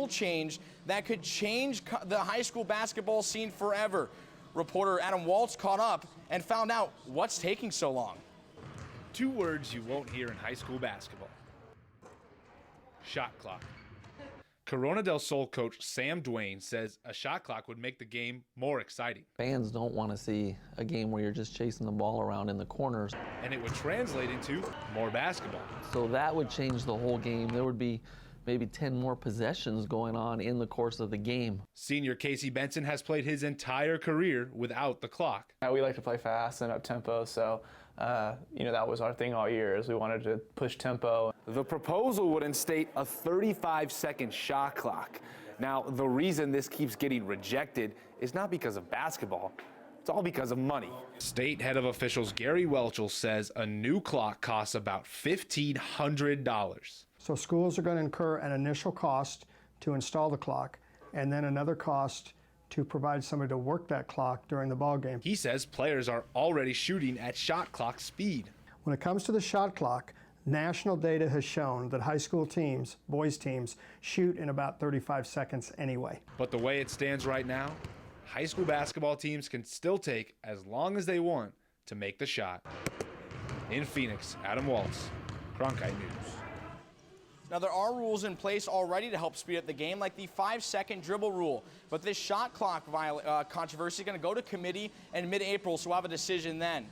rule change that could change the high school basketball scene forever. Reporter Adam Waltz caught up and found out what's taking so long. 2 words you won't hear in high school basketball. Shot clock. Corona del Sol coach Sam Duane says a shot clock would make the game more exciting. Fans don't want to see a game where you're just chasing the ball around in the corners. And it would translate into more basketball. So that would change the whole game. There would be maybe 10 more possessions going on in the course of the game. Senior Casey Benson has played his entire career without the clock. We like to play fast and up tempo, so that was our thing all year, is we wanted to push tempo. The proposal would instate a 35-second shot clock. Now, the reason this keeps getting rejected is not because of basketball. It's all because of money. State head of officials Gary Welchel says a new clock costs about $1,500. So schools are going to incur an initial cost to install the clock, and then another cost to provide somebody to work that clock during the ball game. He says players are already shooting at shot clock speed. When it comes to the shot clock, national data has shown that high school teams, boys teams, shoot in about 35 seconds anyway. But the way it stands right now, high school basketball teams can still take as long as they want to make the shot. In Phoenix, Adam Waltz, Cronkite News. Now, there are rules in place already to help speed up the game, like the 5-second dribble rule. But this shot clock controversy is going to go to committee in mid-April, so we'll have a decision then.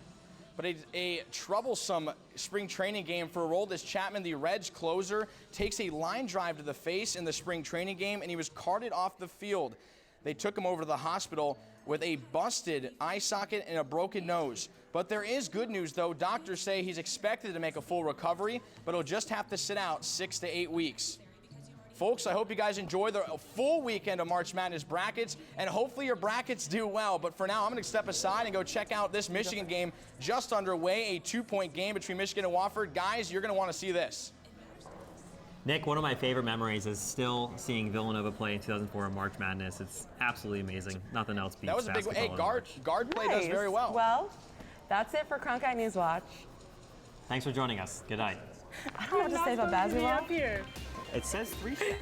But a troublesome spring training game for Aroldis Chapman, the Reds closer, takes a line drive to the face in the spring training game, and he was carted off the field. They took him over to the hospital with a busted eye socket and a broken nose. But there is good news, though. Doctors say he's expected to make a full recovery, but he'll just have to sit out 6 to 8 weeks. Folks, I hope you guys enjoy the full weekend of March Madness brackets, and hopefully your brackets do well. But for now, I'm going to step aside and go check out this Michigan game just underway, a 2-point game between Michigan and Wofford. Guys, you're going to want to see this. Nick, one of my favorite memories is still seeing Villanova play in 2004 in March Madness. It's absolutely amazing. Nothing else beats that was a big one. Hey, guard play does very well. Well, that's it for Cronkite NewsWatch. Thanks for joining us. Good night. I don't know what to say about basketball. It says 3 steps.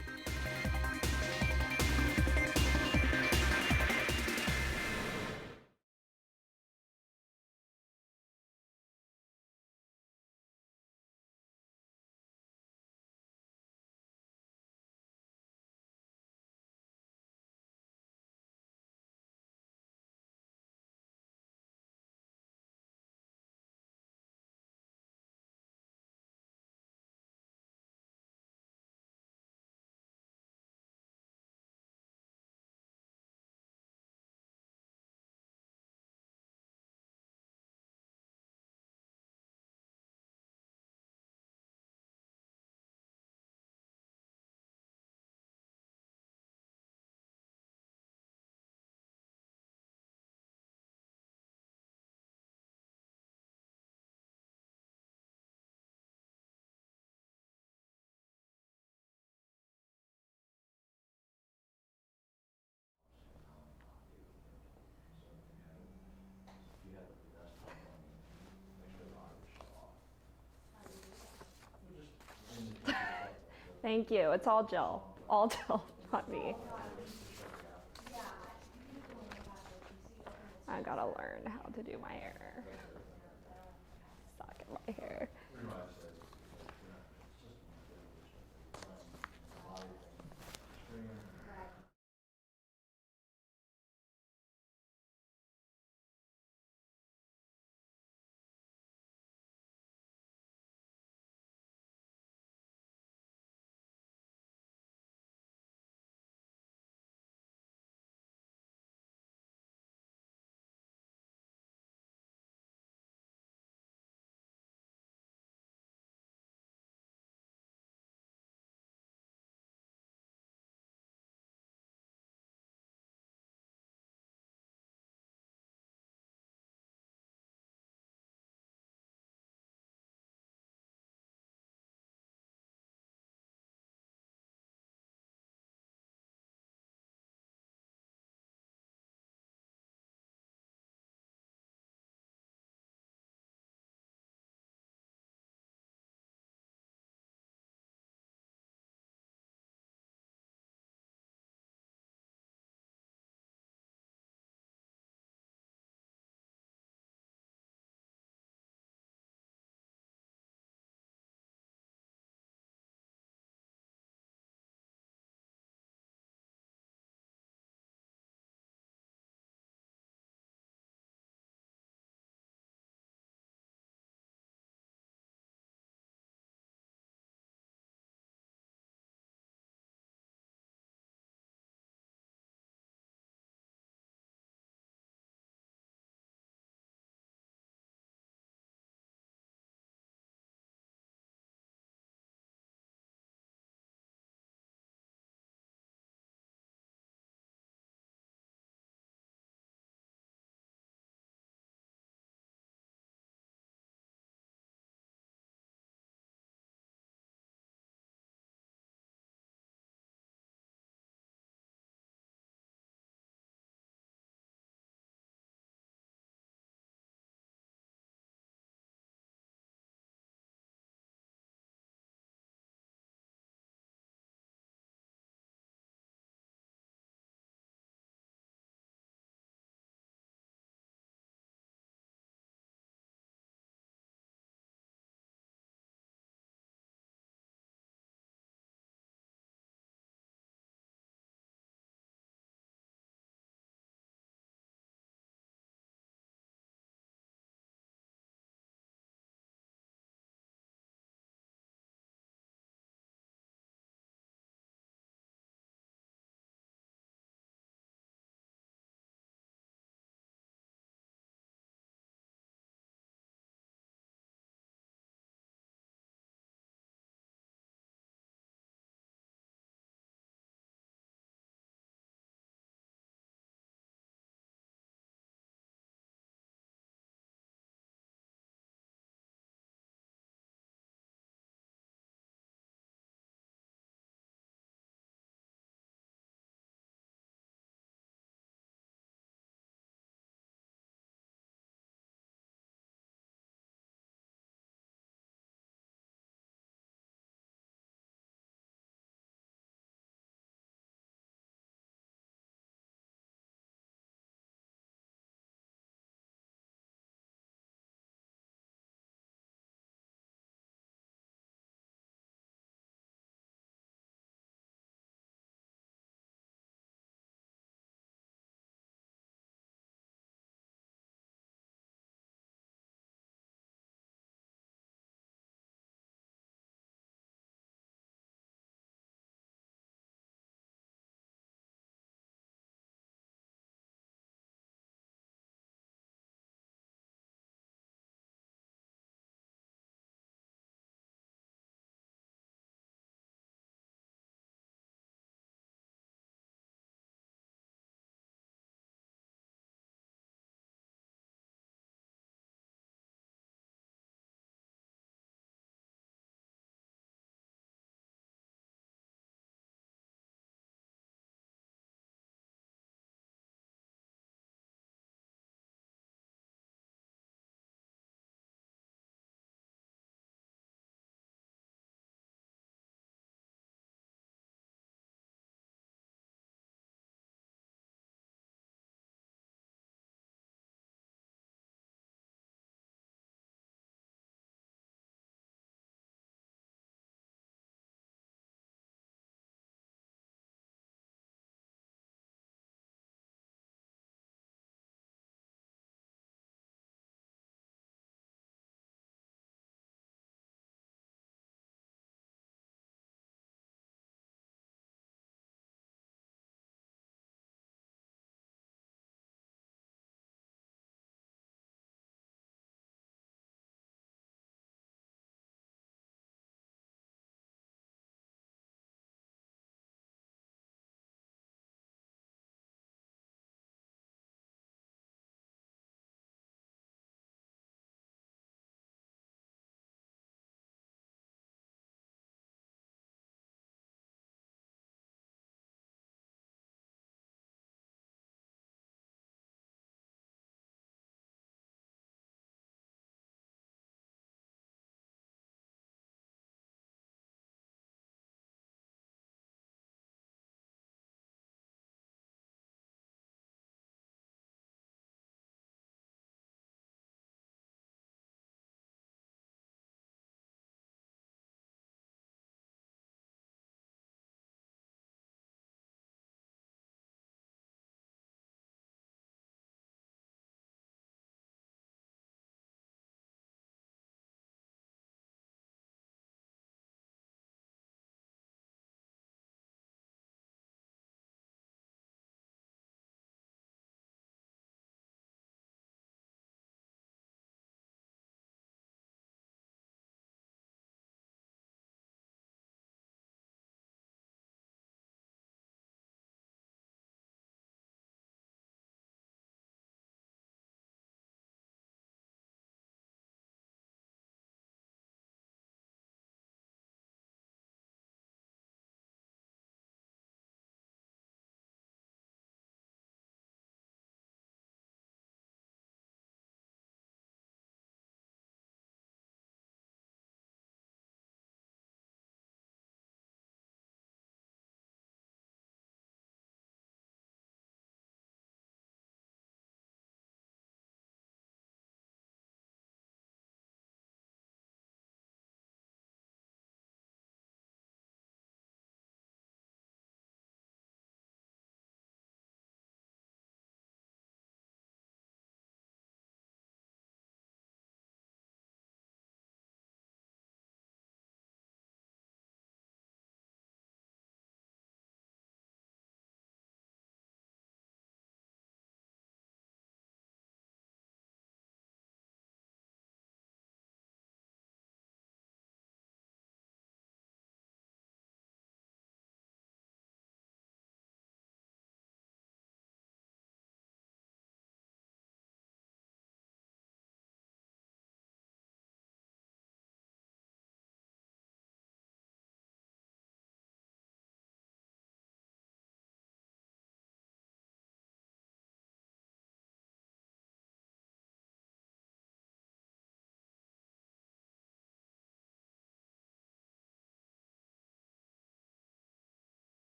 Thank you. It's all gel. All gel, not me. I gotta learn how to do my hair. Suck at my hair.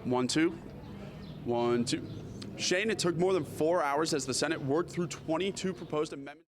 1, 2. 1, 2. Shane, it took more than 4 hours as the Senate worked through 22 proposed amendments.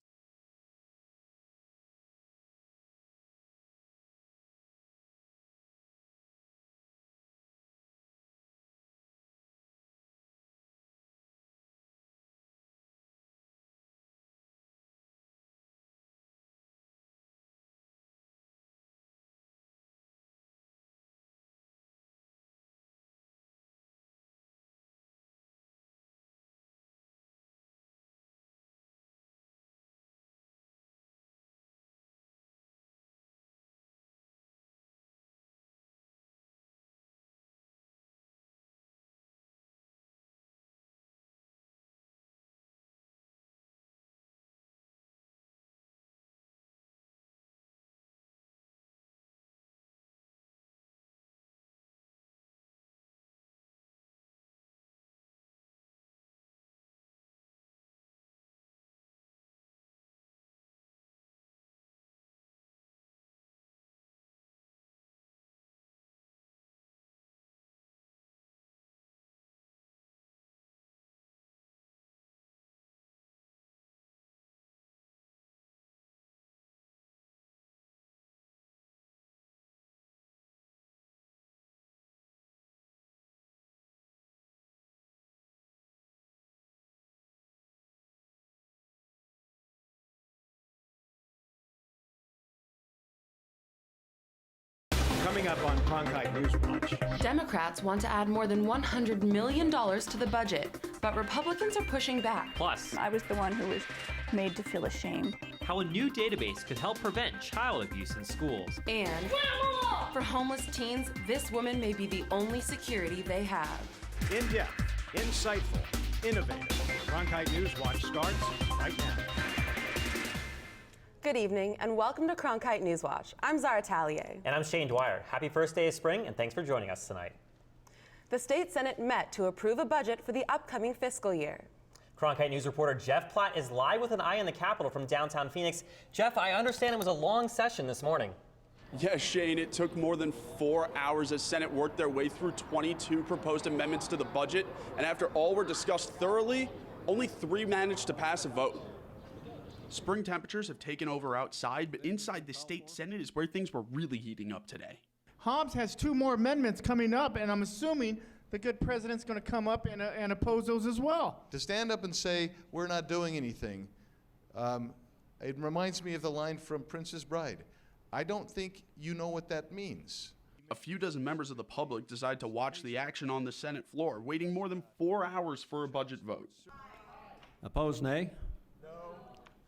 Coming up on Cronkite NewsWatch. Democrats want to add more than $100 million to the budget, but Republicans are pushing back. Plus, I was the one who was made to feel ashamed. How a new database could help prevent child abuse in schools. And for homeless teens, this woman may be the only security they have. In-depth, insightful, innovative. Cronkite NewsWatch starts right now. Good evening and welcome to Cronkite NewsWatch. I'm Zara Tallier. And I'm Shane Dwyer. Happy first day of spring, and thanks for joining us tonight. The state Senate met to approve a budget for the upcoming fiscal year. Cronkite News reporter Jeff Platt is live with an eye on the Capitol from downtown Phoenix. Jeff, I understand it was a long session this morning. Yes, Shane, it took more than 4 hours as Senate worked their way through 22 proposed amendments to the budget, and after all were discussed thoroughly, only 3 managed to pass a vote. Spring temperatures have taken over outside, but inside the state Senate is where things were really heating up today. Hobbs has 2 more amendments coming up, and I'm assuming the good president's going to come up and oppose those as well. To stand up and say, we're not doing anything, it reminds me of the line from Princess Bride. I don't think you know what that means. A few dozen members of the public decide to watch the action on the Senate floor, waiting more than 4 hours for a budget vote. Opposed, nay?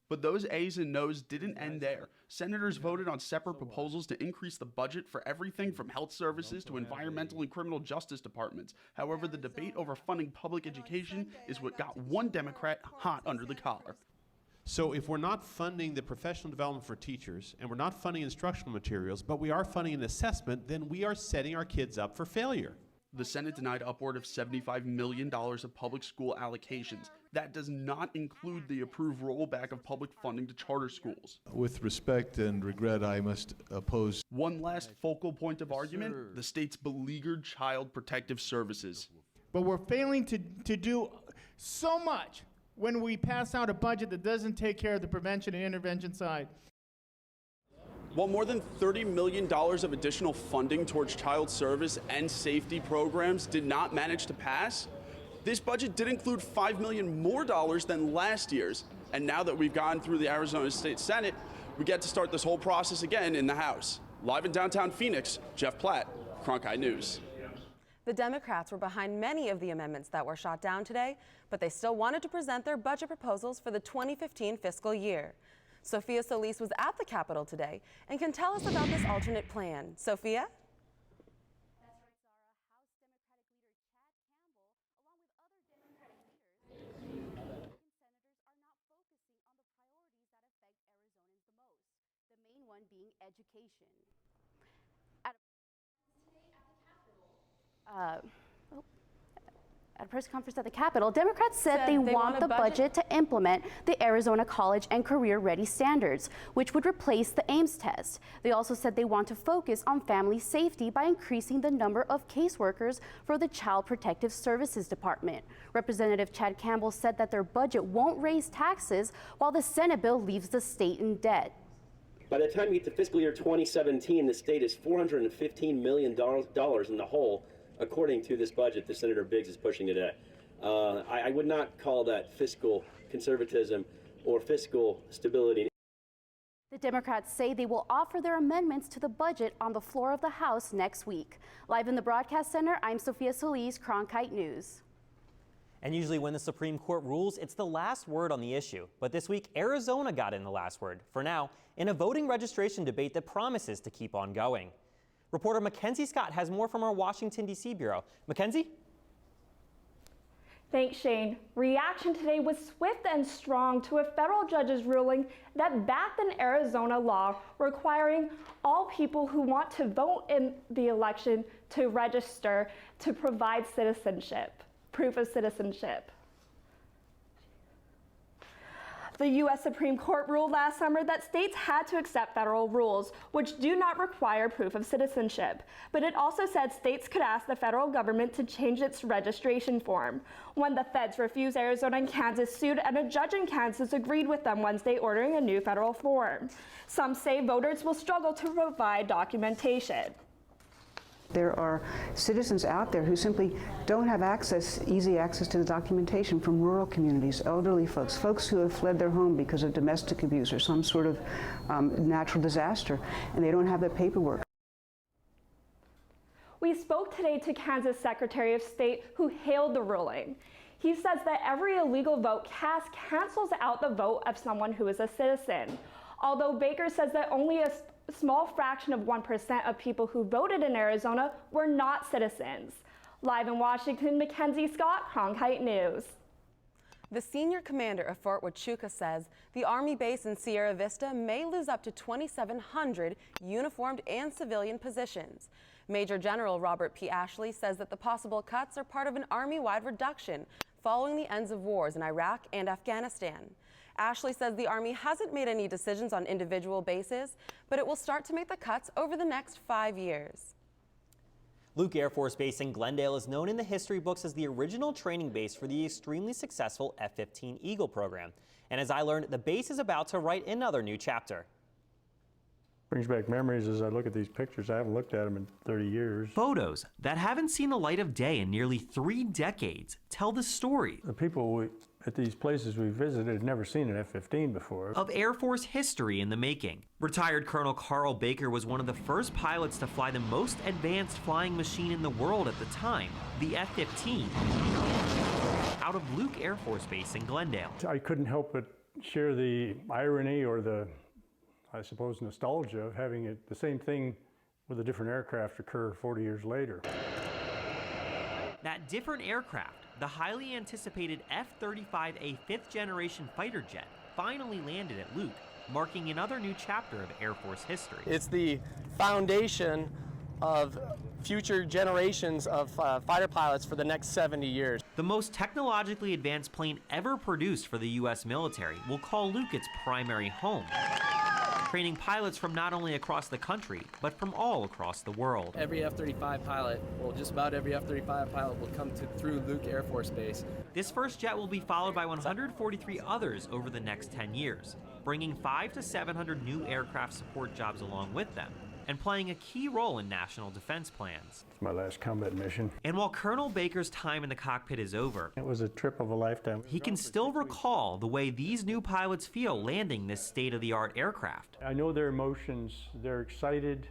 But those ayes and noes didn't end there. Senators voted on separate proposals to increase the budget for everything from health services to environmental and criminal justice departments. However, the debate over funding public education is what got one Democrat hot under the collar. So if we're not funding the professional development for teachers, and we're not funding instructional materials, but we are funding an assessment, then we are setting our kids up for failure. The Senate denied upward of $75 million of public school allocations. That does not include the approved rollback of public funding to charter schools. With respect and regret, I must oppose. One last focal point of argument, the state's beleaguered Child Protective Services. But we're failing to do so much when we pass out a budget that doesn't take care of the prevention and intervention side. While more than $30 million of additional funding towards child service and safety programs did not manage to pass, this budget did include $5 million more than last year's. And now that we've gone through the Arizona State Senate, we get to start this whole process again in the House. Live in downtown Phoenix, Jeff Platt, Cronkite News. The Democrats were behind many of the amendments that were shot down today, but they still wanted to present their budget proposals for the 2015 fiscal year. Sophia Solis was at the Capitol today and can tell us about this alternate plan. Sophia? Being education. At a press conference at the Capitol, Democrats said they want the budget to implement the Arizona College and Career Ready standards, which would replace the Ames test. They also said they want to focus on family safety by increasing the number of caseworkers for the Child Protective Services Department. Representative Chad Campbell said that their budget won't raise taxes while the Senate bill leaves the state in debt. By the time you get to fiscal year 2017, the state is $415 million in the hole, according to this budget that Senator Biggs is pushing today. I would not call that fiscal conservatism or fiscal stability. The Democrats say they will offer their amendments to the budget on the floor of the House next week. Live in the Broadcast Center, I'm Sophia Solis, Cronkite News. And usually when the Supreme Court rules, it's the last word on the issue. But this week, Arizona got in the last word, for now, in a voting registration debate that promises to keep on going. Reporter Mackenzie Scott has more from our Washington, D.C. bureau. Mackenzie? Thanks, Shane. Reaction today was swift and strong to a federal judge's ruling that backed an Arizona law requiring all people who want to vote in the election to register to provide citizenship, proof of citizenship. The U.S. Supreme Court ruled last summer that states had to accept federal rules, which do not require proof of citizenship. But it also said states could ask the federal government to change its registration form. When the feds refused, Arizona and Kansas sued, and a judge in Kansas agreed with them Wednesday, ordering a new federal form. Some say voters will struggle to provide documentation. There are citizens out there who simply don't have easy access to the documentation from rural communities, elderly folks, folks who have fled their home because of domestic abuse or some sort of natural disaster, and they don't have the paperwork. We spoke today to Kansas Secretary of State who hailed the ruling. He says that every illegal vote cast cancels out the vote of someone who is a citizen. Although Baker says that only a small fraction of 1% of people who voted in Arizona were not citizens. Live in Washington, Mackenzie Scott, Cronkite News. The senior commander of Fort Huachuca says the Army base in Sierra Vista may lose up to 2,700 uniformed and civilian positions. Major General Robert P. Ashley says that the possible cuts are part of an Army-wide reduction following the ends of wars in Iraq and Afghanistan. Ashley says the Army hasn't made any decisions on individual bases, but it will start to make the cuts over the next 5 years. Luke Air Force Base in Glendale is known in the history books as the original training base for the extremely successful F-15 Eagle program. And as I learned, the base is about to write another new chapter. Brings back memories as I look at these pictures. I haven't looked at them in 30 years. Photos that haven't seen the light of day in nearly 3 decades tell the story. The people at these places we visited had never seen an F-15 before. Of Air Force history in the making. Retired Colonel Carl Baker was one of the first pilots to fly the most advanced flying machine in the world at the time, the F-15, out of Luke Air Force Base in Glendale. I couldn't help but share the irony or the, I suppose, nostalgia of having the same thing with a different aircraft occur 40 years later. That different aircraft, the highly anticipated F-35A 5th generation fighter jet, finally landed at Luke, marking another new chapter of Air Force history. It's the foundation of future generations of fighter pilots for the next 70 years. The most technologically advanced plane ever produced for the U.S. military will call Luke its primary home, training pilots from not only across the country, but from all across the world. Every F-35 pilot, well, just about every F-35 pilot will come through Luke Air Force Base. This first jet will be followed by 143 others over the next 10 years, bringing 500 to 700 new aircraft support jobs along with them, and playing a key role in national defense plans. It's my last combat mission. And while Colonel Baker's time in the cockpit is over, it was a trip of a lifetime. He can still recall the way these new pilots feel landing this state-of-the-art aircraft. I know their emotions, they're excited,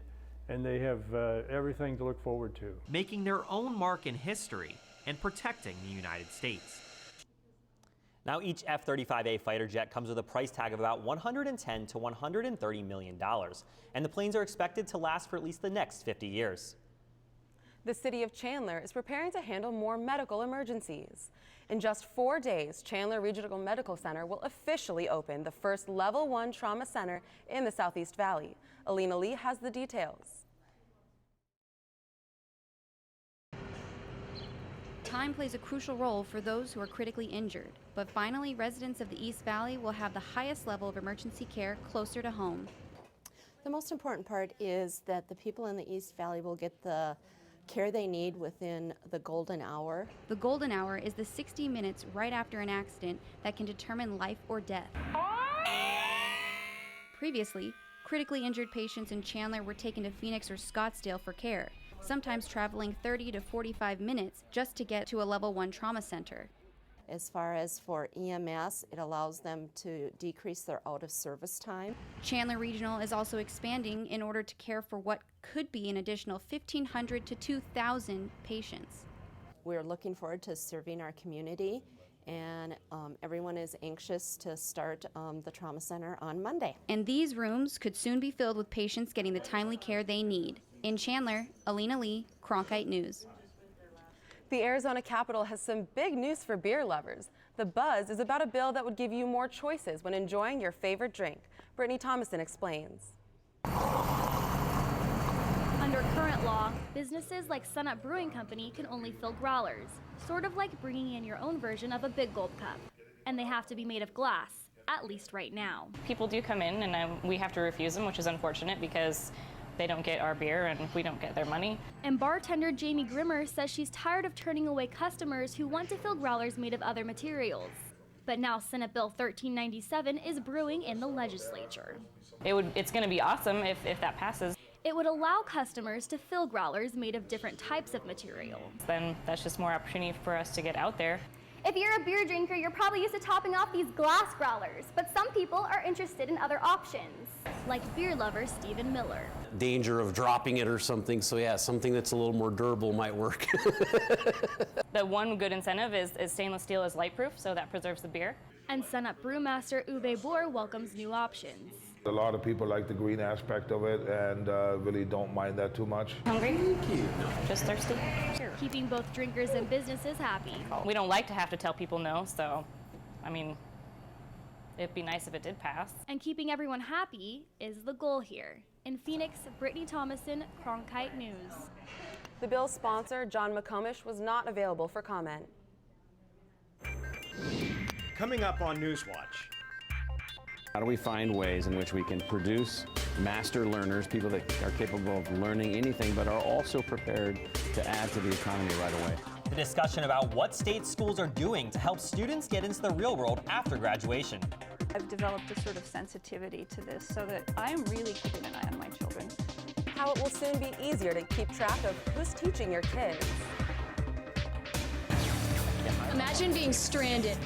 and they have everything to look forward to. Making their own mark in history and protecting the United States. Now, each F-35A fighter jet comes with a price tag of about $110 to $130 million, and the planes are expected to last for at least the next 50 years. The city of Chandler is preparing to handle more medical emergencies. In just 4 days, Chandler Regional Medical Center will officially open the first Level 1 trauma center in the Southeast Valley. Alina Lee has the details. time plays a crucial role for those who are critically injured, but finally, residents of the East Valley will have the highest level of emergency care closer to home. The most important part is that the people in the East Valley will get the care they need within the golden hour. The golden hour is the 60 minutes right after an accident that can determine life or death. Previously, critically injured patients in Chandler were taken to Phoenix or Scottsdale for care, sometimes traveling 30 to 45 minutes just to get to a level 1 trauma center. As far as for EMS, it allows them to decrease their out-of-service time. Chandler Regional is also expanding in order to care for what could be an additional 1,500 to 2,000 patients. We're looking forward to serving our community, and everyone is anxious to start the trauma center on Monday. And these rooms could soon be filled with patients getting the timely care they need. In Chandler, Alina Lee, Cronkite News. The Arizona Capitol has some big news for beer lovers. The buzz is about a bill that would give you more choices when enjoying your favorite drink. Brittany Thomason explains. Under current law, businesses like Sunup Brewing Company can only fill growlers, sort of like bringing in your own version of a big gulp cup. And they have to be made of glass, at least right now. People do come in and we have to refuse them, which is unfortunate because they don't get our beer and we don't get their money. And bartender Jamie Grimmer says she's tired of turning away customers who want to fill growlers made of other materials. But now Senate Bill 1397 is brewing in the legislature. It's going to be awesome if that passes. It would allow customers to fill growlers made of different types of material. Then that's just more opportunity for us to get out there. If you're a beer drinker, you're probably used to topping off these glass growlers, but some people are interested in other options, like beer lover Stephen Miller. Danger of dropping it or something, so yeah, something that's a little more durable might work. The one good incentive is stainless steel is lightproof, so that preserves the beer. And Sunup brewmaster Uwe Bohr welcomes new options. A lot of people like the green aspect of it and really don't mind that too much. Hungry? No, just thirsty. Keeping both drinkers and businesses happy. We don't like to have to tell people no, so, I mean, it'd be nice if it did pass. And keeping everyone happy is the goal here. In Phoenix, Brittany Thomason, Cronkite News. The bill's sponsor, John McComish, was not available for comment. Coming up on NewsWatch. How do we find ways in which we can produce master learners, people that are capable of learning anything but are also prepared to add to the economy right away? The discussion about what state schools are doing to help students get into the real world after graduation. I've developed a sort of sensitivity to this so that I am really keeping an eye on my children. How it will soon be easier to keep track of who's teaching your kids. Imagine being stranded.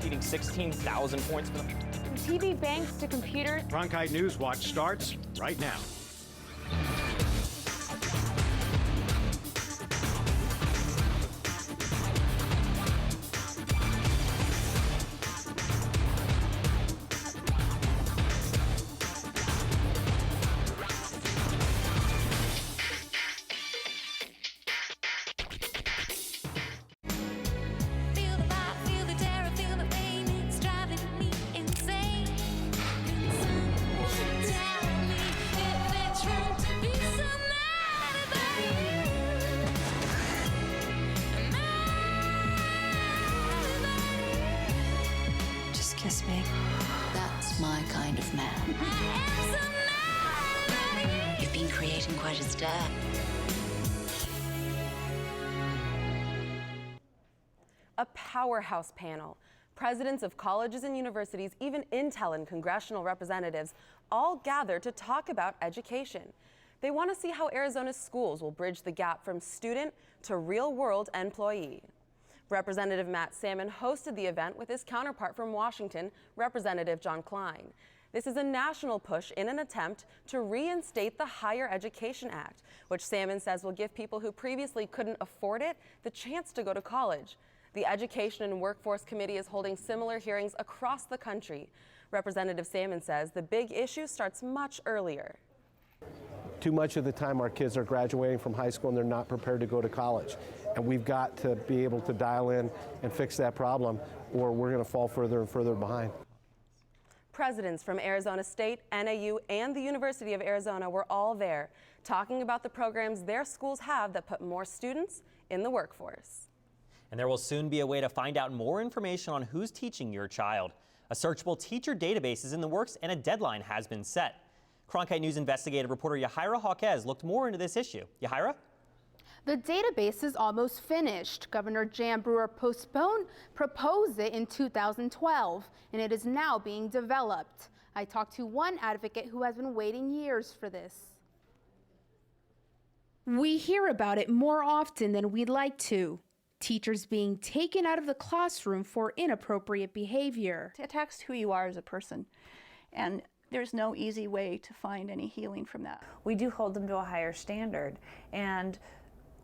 Needing 16,000 points for them. From TV banks to computers. Cronkite NewsWatch starts right now. Kiss me. That's my kind of man. You've been creating quite a stir. A powerhouse panel. Presidents of colleges and universities, even Intel and congressional representatives, all gather to talk about education. They want to see how Arizona's schools will bridge the gap from student to real-world employee. Representative Matt Salmon hosted the event with his counterpart from Washington, Representative John Klein. This is a national push in an attempt to reinstate the Higher Education Act, which Salmon says will give people who previously couldn't afford it the chance to go to college. The Education and Workforce Committee is holding similar hearings across the country. Representative Salmon says the big issue starts much earlier. Too much of the time our kids are graduating from high school and they're not prepared to go to college. And we've got to be able to dial in and fix that problem, or we're going to fall further and further behind. Presidents from Arizona State, NAU, and the University of Arizona were all there, talking about the programs their schools have that put more students in the workforce. And there will soon be a way to find out more information on who's teaching your child. A searchable teacher database is in the works and a deadline has been set. Cronkite News investigative reporter Yahaira Hawkes looked more into this issue. Yahaira? The database is almost finished. Governor Jan Brewer proposed it in 2012, and it is now being developed. I talked to one advocate who has been waiting years for this. We hear about it more often than we'd like to. Teachers being taken out of the classroom for inappropriate behavior. It attacks who you are as a person, and there's no easy way to find any healing from that. We do hold them to a higher standard, and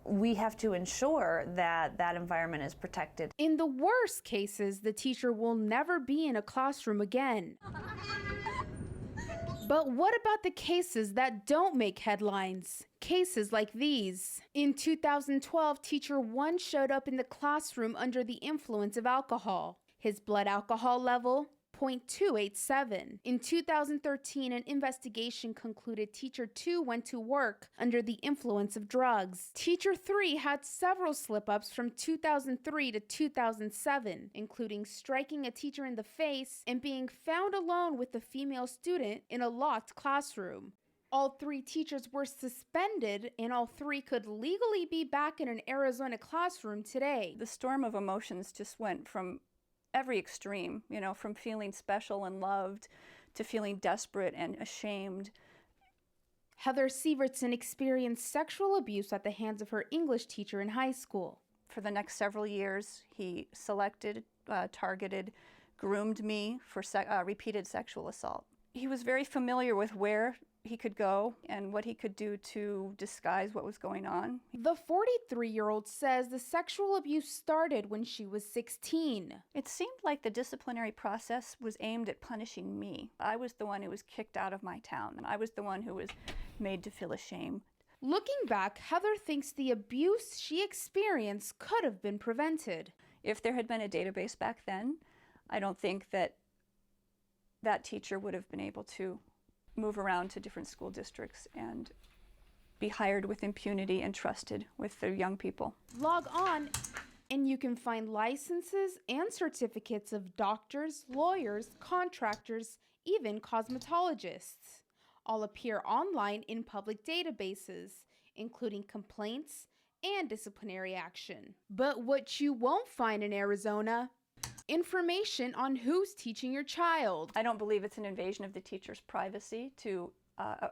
we have to ensure that that environment is protected. In the worst cases, the teacher will never be in a classroom again. But what about the cases that don't make headlines? Cases like these. In 2012, teacher 1 showed up in the classroom under the influence of alcohol. His blood alcohol level, 0.287. In 2013, an investigation concluded teacher 2 went to work under the influence of drugs. Teacher 3 had several slip-ups from 2003 to 2007, including striking a teacher in the face and being found alone with a female student in a locked classroom. All 3 teachers were suspended, and all 3 could legally be back in an Arizona classroom today. The storm of emotions just went from every extreme, from feeling special and loved to feeling desperate and ashamed. Heather Sievertson experienced sexual abuse at the hands of her English teacher in high school. For the next several years, he selected, targeted, groomed me for repeated sexual assault. He was very familiar with where he could go and what he could do to disguise what was going on. The 43-year-old says the sexual abuse started when she was 16. It seemed like the disciplinary process was aimed at punishing me. I was the one who was kicked out of my town, and I was the one who was made to feel ashamed. Looking back, Heather thinks the abuse she experienced could have been prevented. If there had been a database back then, I don't think that teacher would have been able to move around to different school districts and be hired with impunity and trusted with their young people. Log on and you can find licenses and certificates of doctors, lawyers, contractors, even cosmetologists. All appear online in public databases, including complaints and disciplinary action. But what you won't find in Arizona: information on who's teaching your child. I don't believe it's an invasion of the teacher's privacy to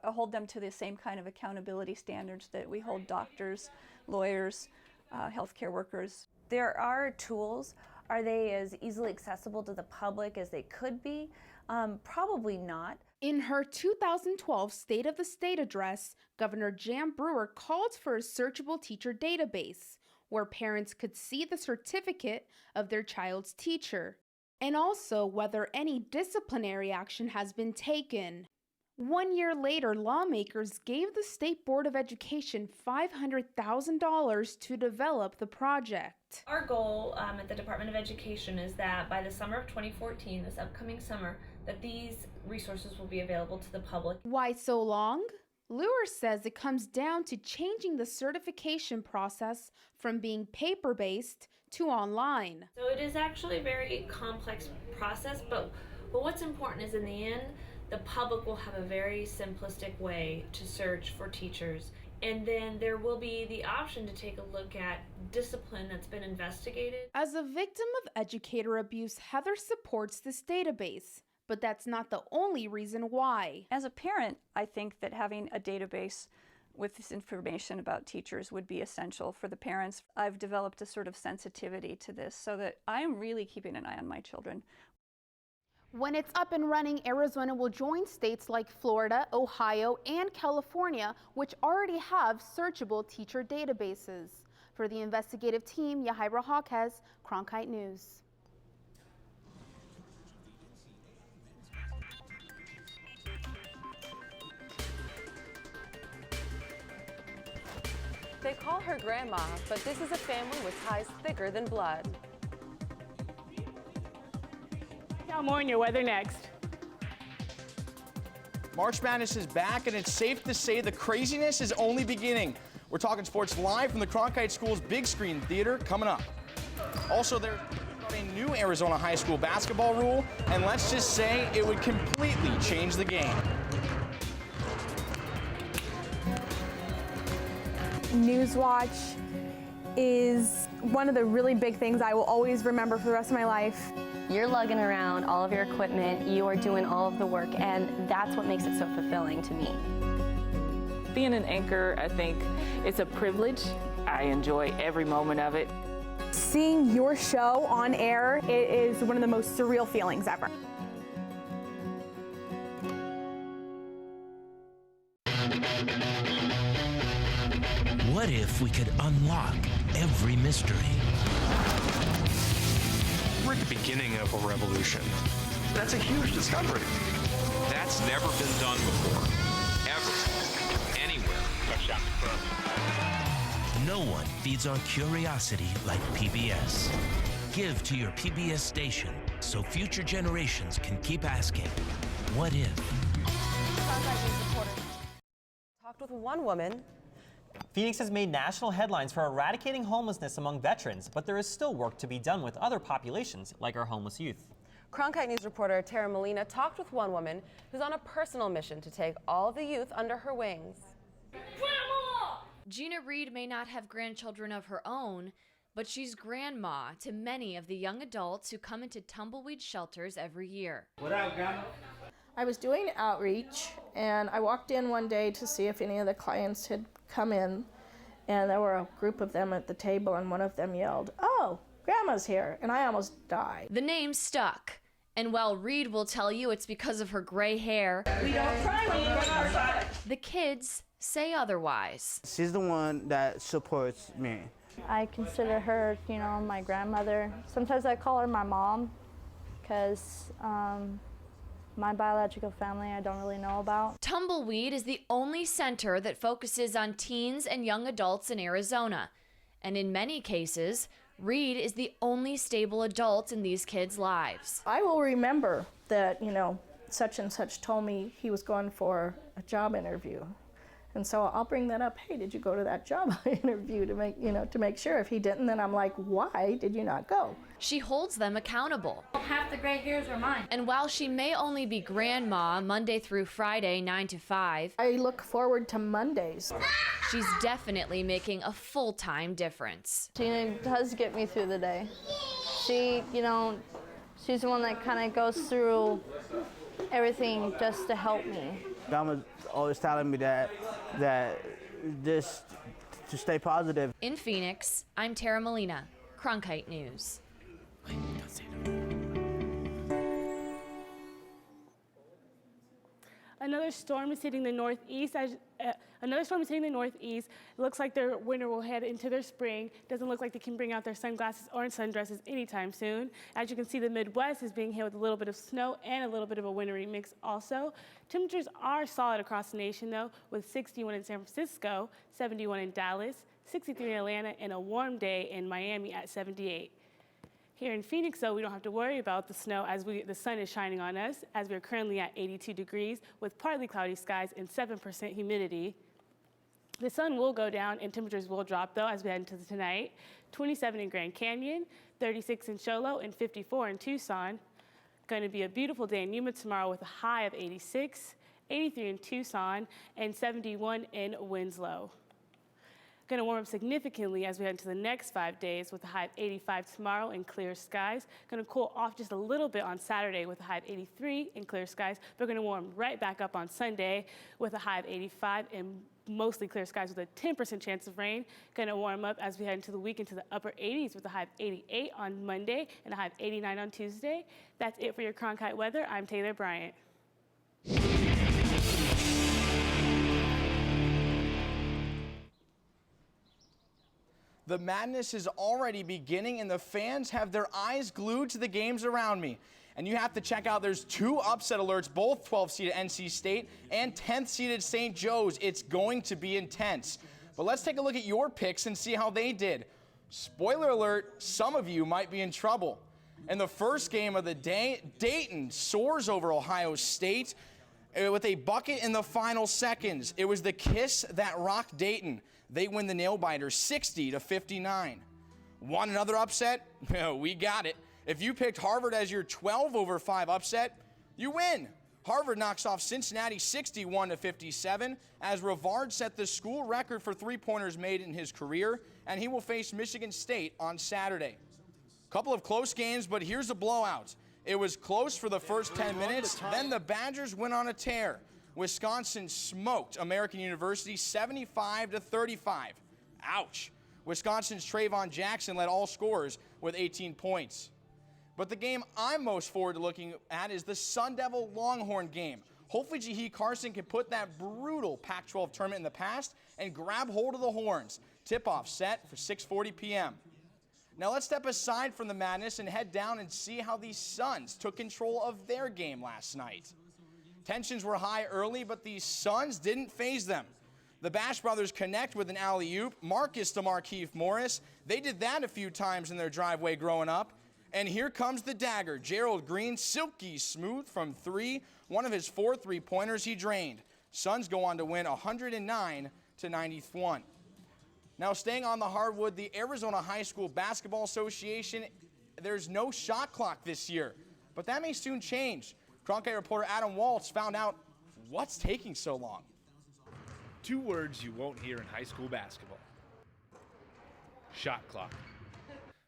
hold them to the same kind of accountability standards that we hold doctors, lawyers, healthcare workers. There are tools. Are they as easily accessible to the public as they could be? Probably not. In her 2012 State of the State address, Governor Jan Brewer called for a searchable teacher database where parents could see the certificate of their child's teacher, and also whether any disciplinary action has been taken. 1 year later, lawmakers gave the State Board of Education $500,000 to develop the project. Our goal at the Department of Education is that by the summer of 2014, this upcoming summer, that these resources will be available to the public. Why so long? Luer says it comes down to changing the certification process from being paper-based to online. So it is actually a very complex process, but what's important is in the end, the public will have a very simplistic way to search for teachers. And then there will be the option to take a look at discipline that's been investigated. As a victim of educator abuse, Heather supports this database. But that's not the only reason why. As a parent, I think that having a database with this information about teachers would be essential for the parents. I've developed a sort of sensitivity to this so that I am really keeping an eye on my children. When it's up and running, Arizona will join states like Florida, Ohio, and California, which already have searchable teacher databases. For the investigative team, Yahaira Hawkes, Cronkite News. They call her grandma, but this is a family with ties thicker than blood. Now more on your weather next. March Madness is back, and it's safe to say the craziness is only beginning. We're talking sports live from the Cronkite School's big screen theater coming up. Also, there's a new Arizona high school basketball rule, and let's just say it would completely change the game. NewsWatch is one of the really big things I will always remember for the rest of my life. You're lugging around all of your equipment, you are doing all of the work, and that's what makes it so fulfilling to me. Being an anchor, I think it's a privilege. I enjoy every moment of it. Seeing your show on air, it is one of the most surreal feelings ever. What if we could unlock every mystery? We're at the beginning of a revolution. That's a huge discovery. That's never been done before, ever, anywhere. No one feeds on curiosity like PBS. Give to your PBS station so future generations can keep asking, what if? Talked with one woman. Phoenix has made national headlines for eradicating homelessness among veterans, but there is still work to be done with other populations like our homeless youth. Cronkite News reporter Tara Molina talked with one woman who's on a personal mission to take all of the youth under her wings. Gina Reed may not have grandchildren of her own, but she's grandma to many of the young adults who come into tumbleweed shelters every year. What up, Grandma? I was doing outreach, and I walked in one day to see if any of the clients had come in, and there were a group of them at the table, and one of them yelled, "Oh, Grandma's here," and I almost died. The name stuck, and while Reed will tell you it's because of her gray hair, We don't cry when you go outside. the kids say otherwise. She's the one that supports me. I consider her, my grandmother. Sometimes I call her my mom because my biological family I don't really know about. Tumbleweed is the only center that focuses on teens and young adults in Arizona. And in many cases, Reed is the only stable adult in these kids' lives. I will remember that, such and such told me he was going for a job interview. And so I'll bring that up. Hey, did you go to that job interview to make sure? If he didn't, then I'm like, why did you not go? She holds them accountable. Half the gray hairs are mine. And while she may only be grandma Monday through Friday, 9 to 5, I look forward to Mondays. She's definitely making a full-time difference. Gina does get me through the day. She, she's the one that kind of goes through everything just to help me. Grandma's always telling me that just to stay positive. In Phoenix, I'm Tara Molina, Cronkite News. Another storm is hitting the northeast. It looks like their winter will head into their spring. Doesn't look like they can bring out their sunglasses or sundresses anytime soon. As you can see, the Midwest is being hit with a little bit of snow and a little bit of a wintry mix also. Temperatures are solid across the nation though, with 61 in San Francisco, 71 in Dallas, 63 in Atlanta, and a warm day in Miami at 78. Here in Phoenix, though, we don't have to worry about the snow as the sun is shining on us, as we're currently at 82 degrees with partly cloudy skies and 7% humidity. The sun will go down and temperatures will drop, though, as we head into tonight. 27 in Grand Canyon, 36 in Show Low, and 54 in Tucson. Going to be a beautiful day in Yuma tomorrow with a high of 86, 83 in Tucson, and 71 in Winslow. Going to warm up significantly as we head into the next 5 days with a high of 85 tomorrow and clear skies. Going to cool off just a little bit on Saturday with a high of 83 and clear skies. We're going to warm right back up on Sunday with a high of 85 and mostly clear skies with a 10% chance of rain. Going to warm up as we head into the week into the upper 80s with a high of 88 on Monday and a high of 89 on Tuesday. That's it for your Cronkite weather. I'm Taylor Bryant. The madness is already beginning, and the fans have their eyes glued to the games around me. And you have to check out, there's 2 upset alerts, both 12-seeded NC State and 10th-seeded St. Joe's. It's going to be intense. But let's take a look at your picks and see how they did. Spoiler alert, some of you might be in trouble. In the first game of the day, Dayton soars over Ohio State with a bucket in the final seconds. It was the kiss that rocked Dayton. They win the nail-biter 60-59. Want another upset? We got it. If you picked Harvard as your 12/5 upset, you win. Harvard knocks off Cincinnati 61-57 as Rivard set the school record for three-pointers made in his career, and he will face Michigan State on Saturday. Couple of close games, but here's a blowout. It was close for the first 10 minutes, then the Badgers went on a tear. Wisconsin smoked American University 75-35. Ouch. Wisconsin's Trayvon Jackson led all scorers with 18 points. But the game I'm most forward to looking at is the Sun Devil Longhorn game. Hopefully Jahi Carson can put that brutal Pac-12 tournament in the past and grab hold of the horns. Tip-off set for 6:40 p.m. Now let's step aside from the madness and head down and see how these Suns took control of their game last night. Tensions were high early, but the Suns didn't faze them. The Bash brothers connect with an alley-oop. Marcus to Markieff Morris. They did that a few times in their driveway growing up. And here comes the dagger. Gerald Green, silky smooth from three. One of his 4 3-pointers he drained. Suns go on to win 109-91. Now staying on the hardwood, the Arizona High School Basketball Association, there's no shot clock this year. But that may soon change. Cronkite reporter Adam Waltz found out what's taking so long. 2 words you won't hear in high school basketball. Shot clock.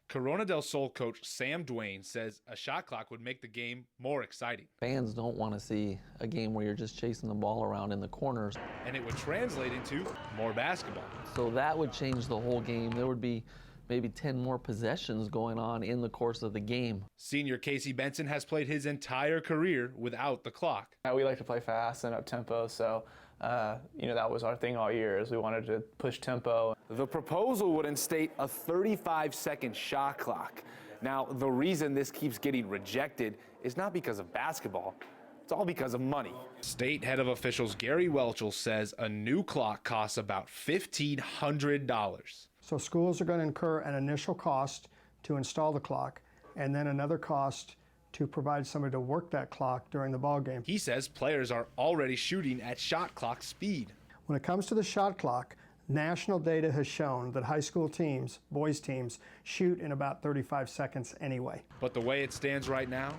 Corona del Sol coach Sam Duane says a shot clock would make the game more exciting. Fans don't want to see a game where you're just chasing the ball around in the corners. And it would translate into more basketball. So that would change the whole game. There would be maybe 10 more possessions going on in the course of the game. Senior Casey Benson has played his entire career without the clock. We like to play fast and up tempo, so that was our thing all year, is we wanted to push tempo. The proposal would instate a 35-second shot clock. Now, the reason this keeps getting rejected is not because of basketball. It's all because of money. State head of officials Gary Welchel says a new clock costs about $1,500. So schools are going to incur an initial cost to install the clock, and then another cost to provide somebody to work that clock during the ball game. He says players are already shooting at shot clock speed. When it comes to the shot clock, national data has shown that high school teams, boys teams, shoot in about 35 seconds anyway. But the way it stands right now,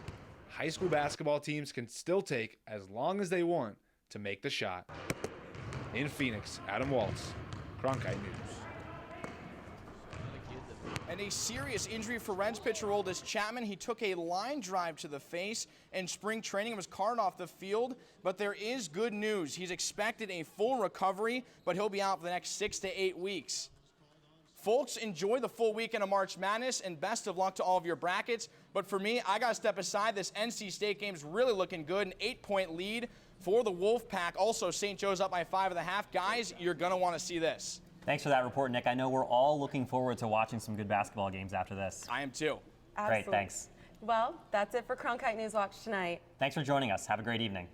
high school basketball teams can still take as long as they want to make the shot. In Phoenix, Adam Waltz, Cronkite News. And a serious injury for Reds pitcher Oldis Chapman. He took a line drive to the face in spring training and was carted off the field. But there is good news. He's expected a full recovery, but he'll be out for the next 6 to 8 weeks. Folks, enjoy the full weekend of March Madness, and best of luck to all of your brackets. But for me, I got to step aside. This NC State game's really looking good. An 8-point lead for the Wolfpack. Also, St. Joe's up by 5.5. Guys, you're going to want to see this. Thanks for that report, Nick. I know we're all looking forward to watching some good basketball games after this. I am too. Absolutely. Great, thanks. Well, that's it for Cronkite NewsWatch tonight. Thanks for joining us. Have a great evening.